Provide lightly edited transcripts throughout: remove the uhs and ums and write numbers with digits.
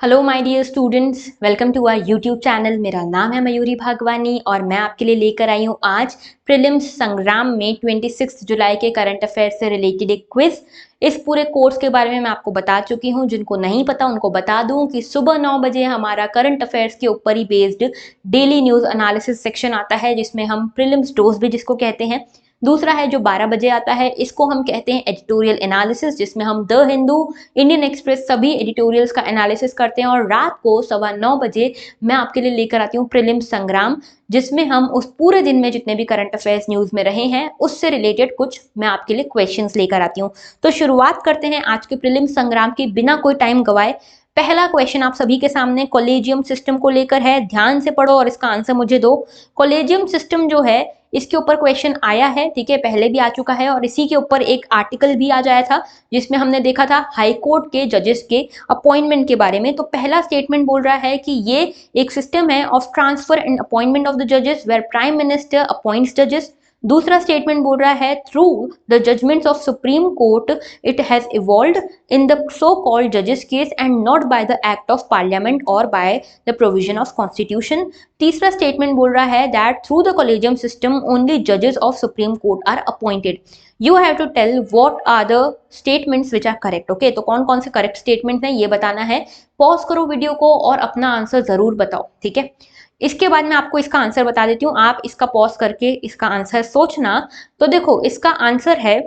Hello my dear students, welcome to our YouTube channel. मेरा नाम है मयूरी भागवानी और मैं आपके लिए लेकर आई हूँ आज प्रीलिम्स संग्राम में 26 जुलाई के करंट अफेयर से रिलेटेड एक क्विज। इस पूरे कोर्स के बारे में मैं आपको बता चुकी हूँ, जिनको नहीं पता उनको बता दूं कि सुबह 9 बजे हमारा करंट अफेयर्स के ऊपर ही based daily news analysis section आता है, जिसमें हम प्रीलिम्स डोज भी जिसको कहते हैं। दूसरा है जो 12 बजे आता है, इसको हम कहते हैं एडिटोरियल एनालिसिस, जिसमें हम द हिंदू, इंडियन एक्सप्रेस सभी एडिटोरियल्स का एनालिसिस करते हैं। और रात को 9:15 मैं आपके लिए लेकर आती हूँ प्रीलिम्स संग्राम, जिसमें हम उस पूरे दिन में जितने भी करंट अफेयर्स न्यूज में रहे हैं उससे रिलेटेड कुछ मैं आपके लिए क्वेश्चंस लेकर आती हूँ। तो शुरुआत करते हैं आज के प्रीलिम्स संग्राम की बिना कोई टाइम गवाए। पहला क्वेश्चन आप सभी के सामने कॉलेजियम सिस्टम को लेकर है, ध्यान से पढ़ो और इसका आंसर मुझे दो। कॉलेजियम सिस्टम जो है इसके ऊपर क्वेश्चन आया है, ठीक है, पहले भी आ चुका है और इसी के ऊपर एक आर्टिकल भी आ जाया था जिसमें हमने देखा था हाई कोर्ट के जजेस के अपॉइंटमेंट के बारे में। तो पहला स्टेटमेंट बोल रहा है कि ये एक सिस्टम है of transfer and appointment of the जजेस वेयर प्राइम मिनिस्टर अपॉइंट्स जजेस। दूसरा स्टेटमेंट बोल रहा है through the judgements of supreme court it has evolved in the so called जजेस case and not by the act of parliament और by the provision of constitution. तीसरा statement बोल रहा है that through the collegium system only जजेस of supreme court are appointed. You have to tell what are the statements which are correct. Okay, तो कौन कौन से करेक्ट स्टेटमेंट हैं ये बताना है। पॉज करो वीडियो को और अपना आंसर जरूर बताओ, ठीक है। इसके बाद मैं आपको इसका आंसर बता देती हूँ, आप इसका पॉज करके इसका आंसर सोचना। तो देखो इसका आंसर है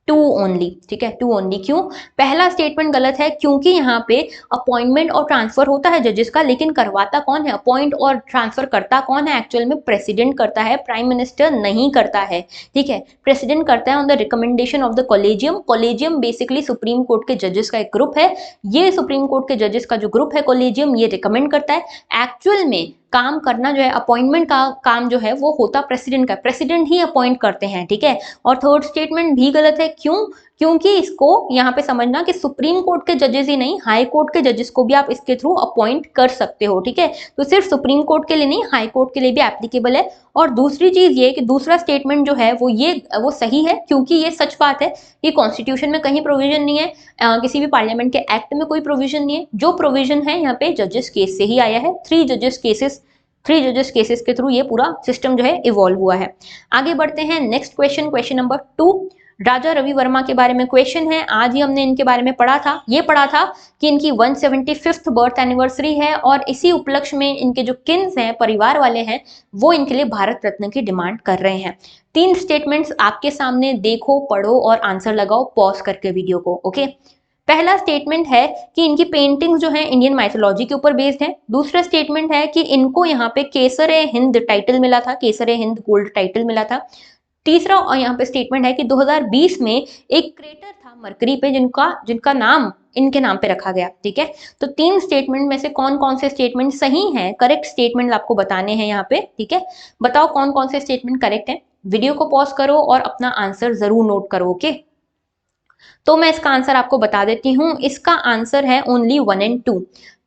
टू ओनली, ठीक है, टू ओनली। क्यों? पहला स्टेटमेंट गलत है क्योंकि यहाँ पे अपॉइंटमेंट और ट्रांसफर होता है जजेस का, लेकिन करवाता कौन है, अपॉइंट और ट्रांसफर करता कौन है, एक्चुअल में प्रेसिडेंट करता है, प्राइम मिनिस्टर नहीं करता है, ठीक है। प्रेसिडेंट करता है on the recommendation of the collegium. Collegium basically supreme court के जजेस का एक ग्रुप है। ये सुप्रीम कोर्ट के जजेस का जो ग्रुप है कॉलेजियम, ये रिकमेंड करता है। एक्चुअल में काम करना जो है, अपॉइंटमेंट का काम जो है वो होता प्रेसिडेंट का, प्रेसिडेंट ही अपॉइंट करते हैं, ठीक है। और थर्ड स्टेटमेंट भी गलत है। क्यों? क्योंकि इसको यहाँ पे समझना कि सुप्रीम कोर्ट के जजेस ही नहीं, हाई कोर्ट के जजेस को भी आप इसके थ्रू अपॉइंट कर सकते हो, ठीक है। तो सिर्फ सुप्रीम कोर्ट के लिए नहीं, हाई कोर्ट के लिए भी एप्लीकेबल है। और दूसरी चीज ये कि दूसरा स्टेटमेंट जो है वो सही है, क्योंकि ये सच बात है कि कॉन्स्टिट्यूशन में कहीं प्रोविजन नहीं है, किसी भी पार्लियामेंट के एक्ट में कोई प्रोविजन नहीं है। जो प्रोविजन है यहाँ पे जजेस केस से ही आया है। थ्री जजेस केसेस के थ्रू ये पूरा सिस्टम जो है इवॉल्व हुआ है। आगे बढ़ते हैं next question, question number 2। Raja Ravi Varma के बारे में क्वेश्चन है। आज ही हमने इनके बारे में पढ़ा था। ये पढ़ा था कि इनकी 175th बर्थ एनिवर्सरी है और इसी उपलक्ष्य में इनके जो किन्स हैं, परिवार वाले हैं, वो इनके लिए भारत रत्न की डिमांड कर रहे हैं। 3 स्टेटमेंट्स आपके सामने, देखो, पढ़ो और आंसर लगाओ पॉज करके वीडियो को। ओके, पहला स्टेटमेंट है कि इनकी पेंटिंग्स जो है इंडियन माइथोलॉजी के ऊपर बेस्ड है। दूसरा स्टेटमेंट है कि इनको यहाँ पे केसर-ए हिंद टाइटल मिला था, केसर-ए हिंद गोल्ड टाइटल मिला था। तीसरा और यहाँ पे स्टेटमेंट है कि 2020 में एक क्रेटर था मरकरी पे जिनका नाम इनके नाम पे रखा गया, ठीक है। तो 3 स्टेटमेंट में से कौन कौन से स्टेटमेंट सही हैं, करेक्ट स्टेटमेंट आपको बताने हैं यहाँ पे, ठीक है। बताओ कौन कौन से स्टेटमेंट करेक्ट है। वीडियो को पॉज करो और अपना आंसर जरूर नोट करो। ओके, तो मैं इसका आंसर आपको बता देती हूँ। इसका आंसर है ओनली 1 और 2।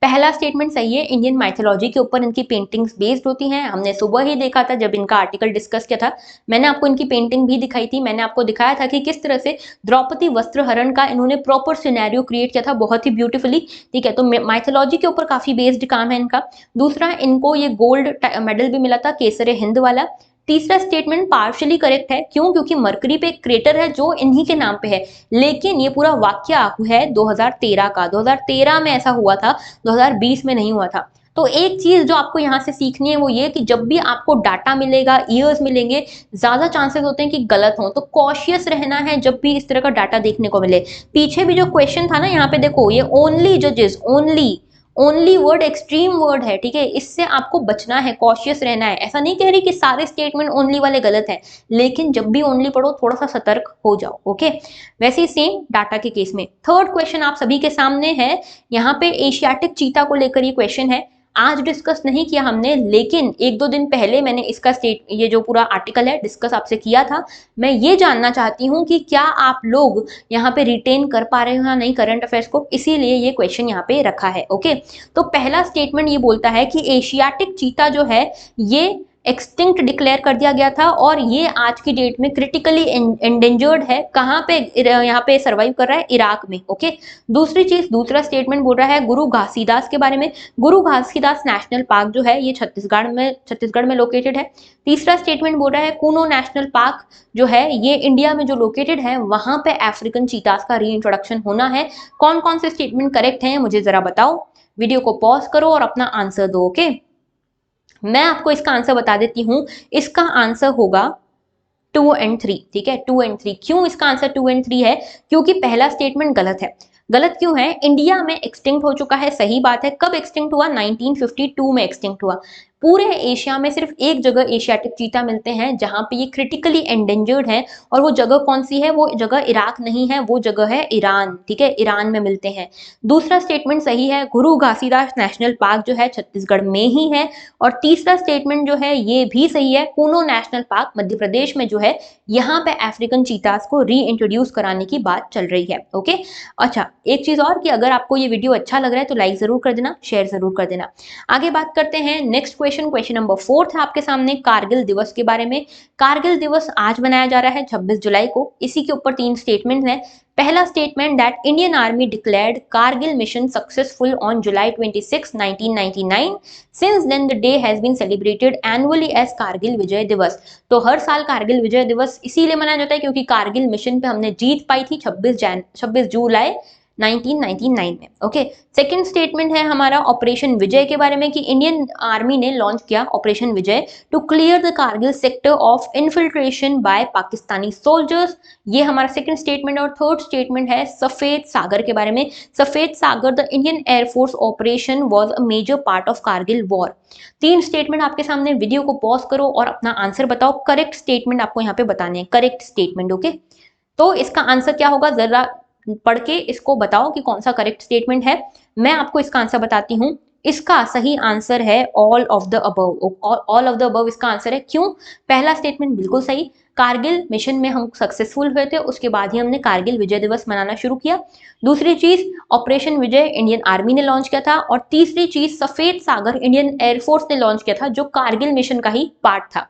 पहला स्टेटमेंट सही है, इंडियन माइथोलॉजी के ऊपर इनकी पेंटिंग्स बेस्ड होती हैं। हमने सुबह ही देखा था जब इनका आर्टिकल डिस्कस किया था, मैंने आपको इनकी पेंटिंग भी दिखाई थी। मैंने आपको दिखाया था कि किस तरह से द्रौपदी वस्त्रहरण का इन्होंने प्रॉपर सिनेरियो क्रिएट किया था, बहुत ही ब्यूटीफुली, ठीक है। तो माइथोलॉजी के ऊपर काफी बेस्ड काम है इनका। दूसरा, इनको ये गोल्ड मेडल भी मिला था, केसर हिंद वाला। तीसरा स्टेटमेंट पार्शियली करेक्ट है। क्यों? क्योंकि मरकरी पे एक क्रेटर है जो इन्हीं के नाम पे है, लेकिन ये पूरा वाक्य है 2013 का। 2013 में ऐसा हुआ था, 2020 में नहीं हुआ था। तो एक चीज जो आपको यहाँ से सीखनी है वो ये कि जब भी आपको डाटा मिलेगा, ईयर्स मिलेंगे, ज्यादा चांसेस होते हैं कि गलत हो, तो कॉशियस रहना है जब भी इस तरह का डाटा देखने को मिले। पीछे भी जो क्वेश्चन था ना, यहाँ पे देखो, ये ओनली जजेस, ओनली वर्ड एक्सट्रीम वर्ड है, ठीक है। इससे आपको बचना है, कॉशियस रहना है। ऐसा नहीं कह रही कि सारे स्टेटमेंट ओनली वाले गलत हैं, लेकिन जब भी ओनली पढ़ो थोड़ा सा सतर्क हो जाओ। ओके, वैसे ही सेम डाटा के केस में। थर्ड क्वेश्चन आप सभी के सामने है। यहाँ पे एशियाटिक चीता को लेकर ये क्वेश्चन है। आज डिस्कस नहीं किया हमने, लेकिन 1-2 दिन पहले मैंने इसका ये जो पूरा आर्टिकल है डिस्कस आपसे किया था। मैं ये जानना चाहती हूँ कि क्या आप लोग यहाँ पे रिटेन कर पा रहे हो या नहीं करंट अफेयर्स को, इसीलिए ये क्वेश्चन यहाँ पे रखा है। ओके, तो पहला स्टेटमेंट ये बोलता है कि एशियाटिक चीता जो है ये एक्सटिंक्ट डिक्लेयर कर दिया गया था और ये आज की डेट में क्रिटिकली एंडेंजर्ड है। कहाँ पे? यहाँ पे सर्वाइव कर रहा है, इराक में। ओके, दूसरी चीज, दूसरा स्टेटमेंट बोल रहा है गुरु घासीदास के बारे में। गुरु घासीदास नेशनल पार्क जो है ये छत्तीसगढ़ में लोकेटेड है। तीसरा स्टेटमेंट बोल रहा है कूनो नेशनल पार्क जो है ये इंडिया में जो लोकेटेड है वहां पे अफ्रीकन चीतास का री इंट्रोडक्शन होना है। कौन कौन से स्टेटमेंट करेक्ट हैं मुझे जरा बताओ। वीडियो को पॉज करो और अपना आंसर दो। ओके, मैं आपको इसका आंसर बता देती हूं। इसका आंसर होगा 2 और 3। ठीक है, 2 और 3। क्यों इसका आंसर 2 और 3 है? क्योंकि पहला स्टेटमेंट गलत है। गलत क्यों है? इंडिया में एक्सटिंक्ट हो चुका है, सही बात है। कब एक्सटिंक्ट हुआ? 1952 में एक्सटिंक्ट हुआ। पूरे एशिया में सिर्फ एक जगह एशियाटिक चीता मिलते हैं जहां पे ये क्रिटिकली एंडेंजर्ड है, और वो जगह कौन सी है? वो जगह इराक नहीं है, वो जगह है ईरान। ठीक है, ईरान में मिलते हैं। दूसरा स्टेटमेंट सही है, गुरु घासीदास नेशनल पार्क जो है छत्तीसगढ़ में ही है। और तीसरा स्टेटमेंट जो है ये भी सही है, कूनो नेशनल पार्क मध्य प्रदेश में जो है, यहाँ पे अफ्रीकन चीतास को री इंट्रोड्यूस कराने की बात चल रही है। ओके, अच्छा एक चीज और कि अगर आपको ये वीडियो अच्छा लग रहा है तो लाइक जरूर कर देना, शेयर जरूर कर देना। आगे बात करते हैं नेक्स्ट क्वेश्चन नंबर 4 है आपके सामने कारगिल दिवस के बारे में। कारगिल दिवस आज मनाया जा रहा है 26 जुलाई को। इसी के ऊपर 3 स्टेटमेंट हैं। पहला statement that Indian army declared Kargil mission successful on July 26, 1999। Since then the day has been celebrated annually as Kargil Vijay Diwas. तो हर साल कारगिल विजय दिवस इसीलिए मनाया जाता है क्योंकि कारगिल मिशन पे हमने जीत पाई थी 26 जुलाई 1999 में। ओके, सेकंड स्टेटमेंट है हमारा ऑपरेशन विजय के बारे में कि इंडियन आर्मी ने लॉन्च किया operation Vijay to clear the Kargil sector of infiltration by Pakistani soldiers. ये हमारा सेकंड स्टेटमेंट। और थर्ड स्टेटमेंट है सफेद सागर के बारे में। Safed Sagar the Indian airforce operation was a major part of Kargil war. 3 statement आपके सामने। वीडियो को पॉज करो और अपना आंसर बताओ। करेक्ट स्टेटमेंट आपको यहाँ पे बताने हैं, करेक्ट स्टेटमेंट। ओके, तो इसका आंसर क्या होगा जरा पढ़ के इसको बताओ कि कौन सा करेक्ट स्टेटमेंट है। मैं आपको इसका आंसर बताती हूँ। इसका सही आंसर है all of the above. All of the above इसका आंसर है। क्यों? पहला स्टेटमेंट बिल्कुल सही, कारगिल मिशन में हम सक्सेसफुल हुए थे, उसके बाद ही हमने कारगिल विजय दिवस मनाना शुरू किया। दूसरी चीज ऑपरेशन विजय इंडियन आर्मी ने लॉन्च किया था। और तीसरी चीज सफेद सागर इंडियन एयरफोर्स ने लॉन्च किया था जो कारगिल मिशन का ही पार्ट था।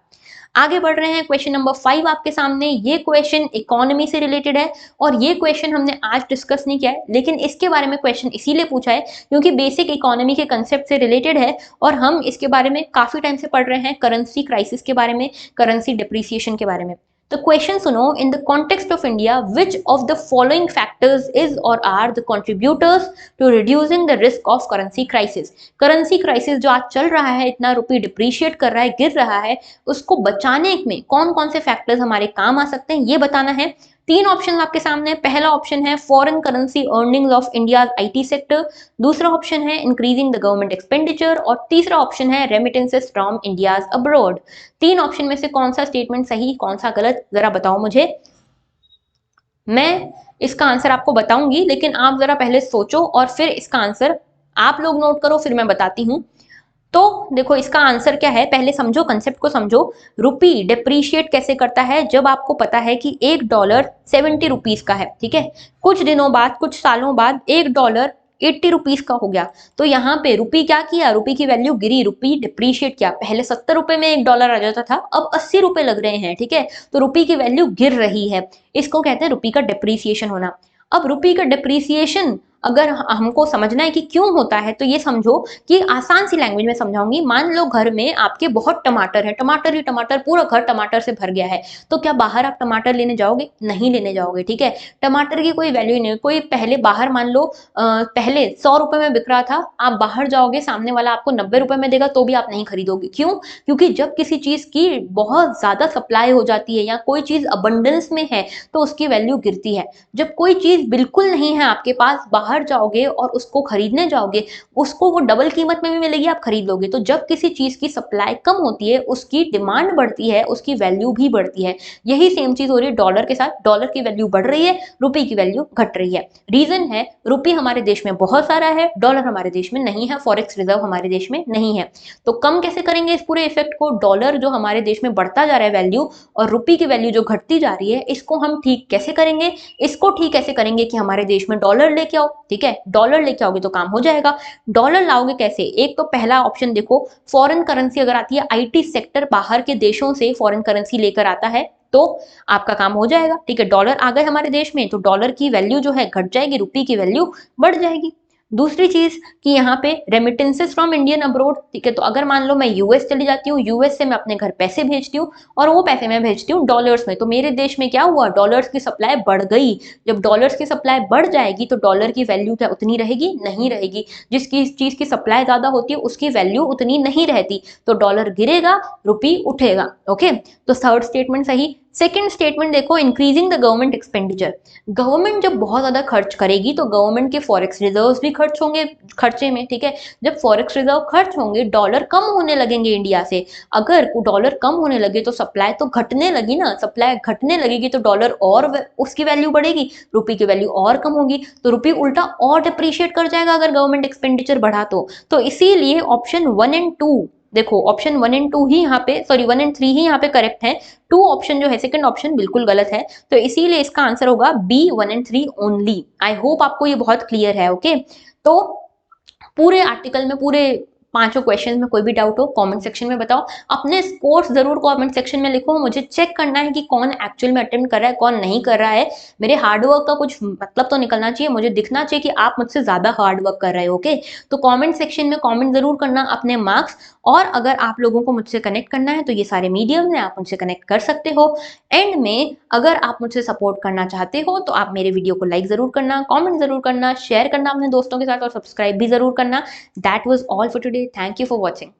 आगे बढ़ रहे हैं, क्वेश्चन नंबर 5 आपके सामने। ये क्वेश्चन इकोनॉमी से रिलेटेड है और ये क्वेश्चन हमने आज डिस्कस नहीं किया है, लेकिन इसके बारे में क्वेश्चन इसीलिए पूछा है क्योंकि बेसिक इकोनॉमी के कंसेप्ट से रिलेटेड है और हम इसके बारे में काफी टाइम से पढ़ रहे हैं, करेंसी क्राइसिस के बारे में, करेंसी डिप्रिसिएशन के बारे में। तो क्वेश्चन सुनो, in the context of India which of the following factors is or are the contributors to reducing the risk of currency crisis. Currency crisis जो आज चल रहा है, इतना रुपये डिप्रिशिएट कर रहा है, गिर रहा है, उसको बचाने में कौन कौन से फैक्टर्स हमारे काम आ सकते हैं ये बताना है। 3 ऑप्शन आपके सामने। पहला ऑप्शन है foreign currency earnings of India IT sector. दूसरा ऑप्शन है इंक्रीजिंग द गवर्नमेंट एक्सपेंडिचर। और तीसरा ऑप्शन है remittances from India abroad. 3 option में से कौन सा स्टेटमेंट सही, कौन सा गलत, जरा बताओ मुझे। मैं इसका आंसर आपको बताऊंगी, लेकिन आप जरा पहले सोचो और फिर इसका आंसर आप लोग नोट करो, फिर मैं बताती हूं। तो देखो इसका आंसर क्या है, पहले समझो, कंसेप्ट को समझो। रुपी डिप्रीशिएट कैसे करता है? जब आपको पता है कि $1 70 रुपीज का है, ठीक है, कुछ दिनों बाद, कुछ सालों बाद $1 80 रुपीज का हो गया, तो यहाँ पे रुपी क्या किया? रुपी की वैल्यू गिरी, रुपी डिप्रीशिएट किया। पहले 70 रुपए में $1 आ जाता था, अब 80 रुपए लग रहे हैं, ठीक है, तो रुपी की वैल्यू गिर रही है। इसको कहते हैं रुपी का डिप्रीसिएशन होना। अब रुपी का डिप्रीसिएशन अगर हमको समझना है कि क्यों होता है, तो ये समझो कि आसान सी लैंग्वेज में समझाऊंगी। मान लो घर में आपके बहुत टमाटर है, टमाटर ही टमाटर, पूरा घर टमाटर से भर गया है, तो क्या बाहर आप टमाटर लेने जाओगे? नहीं लेने जाओगे, ठीक है। टमाटर की कोई वैल्यू नहीं है। कोई पहले बाहर मान लो पहले 100 रुपए में बिक रहा था, आप बाहर जाओगे, सामने वाला आपको 90 रुपए में देगा, तो भी आप नहीं खरीदोगे। क्यों? क्योंकि जब किसी चीज की बहुत ज्यादा सप्लाई हो जाती है या कोई चीज अबंडेंस में है तो उसकी वैल्यू गिरती है। जब कोई चीज बिल्कुल नहीं है आपके पास, बाहर जाओगे और उसको खरीदने जाओगे, उसको वो डबल कीमत में भी मिलेगी, आप खरीद लोगे। तो जब किसी चीज की सप्लाई कम होती है, उसकी डिमांड बढ़ती है, उसकी वैल्यू भी बढ़ती है। यही सेम चीज हो रही है डॉलर के साथ। डॉलर की वैल्यू बढ़ रही है, रुपए की वैल्यू घट रही है। रीजन है रुपये हमारे देश में बहुत सारा है, डॉलर हमारे देश में नहीं है, फॉरेक्स रिजर्व हमारे देश में नहीं है। तो कम कैसे करेंगे इस पूरे इफेक्ट को? डॉलर जो हमारे देश में बढ़ता जा रहा है वैल्यू, और रुपये की वैल्यू जो घटती जा रही है, इसको हम ठीक कैसे करेंगे? इसको ठीक कैसे करेंगे कि हमारे देश में डॉलर लेके आओ, ठीक है, डॉलर लेके आओगे तो काम हो जाएगा। डॉलर लाओगे कैसे? एक तो पहला ऑप्शन देखो, फॉरेन करेंसी अगर आती है, आईटी सेक्टर बाहर के देशों से फॉरेन करेंसी लेकर आता है तो आपका काम हो जाएगा। ठीक है, डॉलर आ गए हमारे देश में तो डॉलर की वैल्यू जो है घट जाएगी, रुपये की वैल्यू बढ़ जाएगी। दूसरी चीज कि यहाँ पे रेमिटेंसेस फ्रॉम इंडियन अब्रोड, ठीक है, तो अगर मान लो मैं यूएस चली जाती हूँ, यूएस से मैं अपने घर पैसे भेजती हूँ और वो पैसे मैं भेजती हूँ डॉलर्स में, तो मेरे देश में क्या हुआ, डॉलर्स की सप्लाई बढ़ गई। जब डॉलर्स की सप्लाई बढ़ जाएगी तो डॉलर की वैल्यू क्या उतनी रहेगी? नहीं रहेगी। जिसकी चीज की सप्लाई ज्यादा होती है उसकी वैल्यू उतनी नहीं रहती, तो डॉलर गिरेगा, रुपी उठेगा। ओके, तो थर्ड स्टेटमेंट सही। सेकेंड स्टेटमेंट देखो, increasing the government expenditure. Government जब बहुत ज्यादा खर्च करेगी तो गवर्नमेंट के फॉरेक्स रिजर्व्स भी खर्च होंगे खर्चे में, ठीक है। जब फॉरेक्स रिजर्व खर्च होंगे, डॉलर कम होने लगेंगे इंडिया से। अगर डॉलर कम होने लगे तो सप्लाई तो घटने लगी ना, सप्लाई घटने लगेगी तो डॉलर और उसकी वैल्यू बढ़ेगी, रुपये की वैल्यू और कम होगी, तो रुपये उल्टा और डिप्रिशिएट कर जाएगा अगर गवर्नमेंट एक्सपेंडिचर बढ़ा तो इसीलिए ऑप्शन 1 एंड 2 देखो, ऑप्शन 1 एंड 2 ही यहाँ पे, सॉरी 1 एंड 3 ही यहाँ पे करेक्ट है। 2 ऑप्शन जो है, सेकंड ऑप्शन बिल्कुल गलत है, तो इसीलिए इसका आंसर होगा B, 1 and 3 only. I hope आपको ये बहुत क्लियर है। ओके, तो पूरे आर्टिकल में, पूरे पांचों क्वेश्चन में कोई भी डाउट हो कमेंट सेक्शन में बताओ। अपने स्कोर्स जरूर कमेंट सेक्शन में लिखो, मुझे चेक करना है कि कौन एक्चुअल में अटेम्प्ट कर रहा है, कौन नहीं कर रहा है। मेरे हार्डवर्क का कुछ मतलब तो निकलना चाहिए, मुझे दिखना चाहिए कि आप मुझसे ज्यादा हार्डवर्क कर रहे हो। ओके, तो कमेंट सेक्शन में कमेंट जरूर करना अपने मार्क्स, और अगर आप लोगों को मुझसे कनेक्ट करना है तो ये सारे मीडियम है, आप मुझसे कनेक्ट कर सकते हो। एंड में अगर आप मुझसे सपोर्ट करना चाहते हो तो आप मेरे वीडियो को लाइक जरूर करना, कमेंट जरूर करना, शेयर करना अपने दोस्तों के साथ, और सब्सक्राइब भी जरूर करना। That was all for today. Thank you for watching.